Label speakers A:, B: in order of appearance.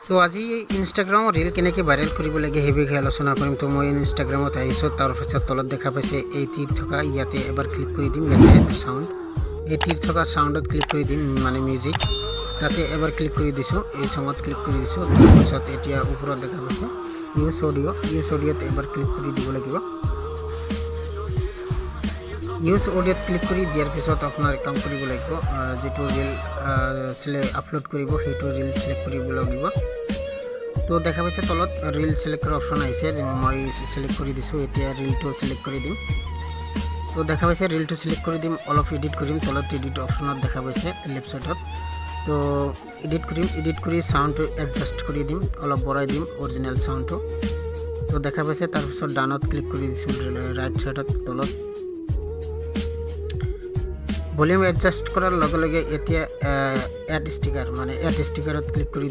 A: তো আজি Instagram reel কেনেকৈ ভাইৰেল কৰিব লাগে সেই বিষয়ে আলোচনা কৰিম। তো মই ইনষ্টাগ্ৰামত আহিছোঁ, তাৰপিছত তলত দেখা পাইছে এই তীৰ থকা, ইয়াতে এবাৰ ক্লিক কৰি দিম। ইয়াতে চাউণ্ড, এই তীৰ থকা চাউণ্ডত ক্লিক কৰি দিম, মানে মিউজিক, তাতে এবাৰ ক্লিক কৰি দিছোঁ, এই চঙত ক্লিক কৰি দিছোঁ। তাৰপিছত এতিয়া ওপৰত দেখা পাইছে ইউজ অডিঅ'ত এবাৰ ক্লিক কৰি দিব লাগিব। ইউজ অডিঅ'ত ক্লিক কৰি দিয়াৰ পিছত আপোনাৰ কাম কৰিব লাগিব, যিটো ৰিল আপলোড কৰিব সেইটো ৰিল চিলেক্ট কৰিব লাগিব। তো দেখা পাইছে তলত ৰিল চিলেক্ট কৰাৰ অপশ্যন আহিছে, মই চিলেক্ট কৰি দিছোঁ। এতিয়া ৰিলটো চিলেক্ট কৰি দিম। তো দেখা পাইছে ৰিলটো চিলেক্ট কৰি দিম, অলপ এডিট কৰিম। তলত এডিট অপশ্যনত দেখা পাইছে লেফ্ট চাইডত। তো এডিট কৰিম, এডিট কৰি চাউণ্ডটো এডজাষ্ট কৰি দিম, অলপ বঢ়াই দিম অৰিজিনেল চাউণ্ডটো। তো দেখা পাইছে তাৰপিছত ডানত ক্লিক কৰি দিছোঁ, ৰাইট চাইডত তলত ভলিউম এডজাষ্ট কৰাৰ লগে লগে এতিয়া এড ষ্টিকাৰ, মানে এড ষ্টিকাৰত ক্লিক কৰি